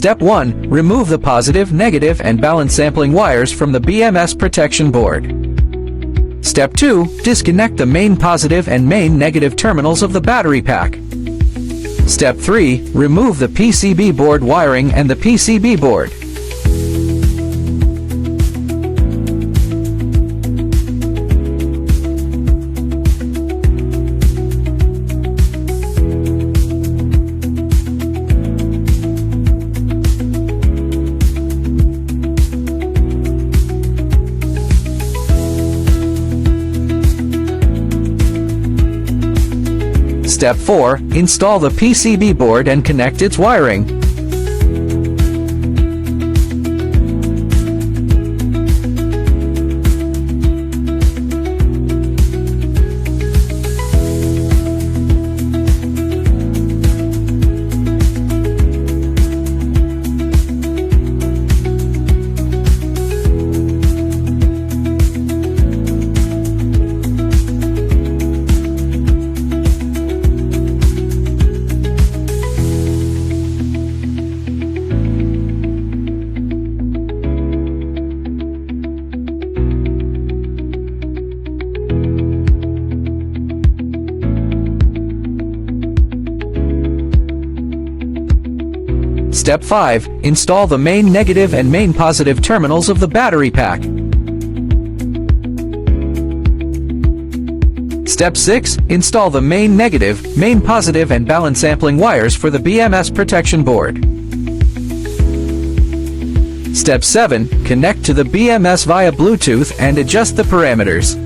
Step 1. Remove the positive, negative, and balance sampling wires from the BMS protection board. Step 2. Disconnect the main positive and main negative terminals of the battery pack. Step 3. Remove the PCB board wiring and the PCB board. Step 4. Install the PCB board and connect its wiring. Step 5. Install the main negative and main positive terminals of the battery pack. Step 6. Install the main negative, main positive, and balance sampling wires for the BMS protection board. Step 7. Connect to the BMS via Bluetooth and adjust the parameters.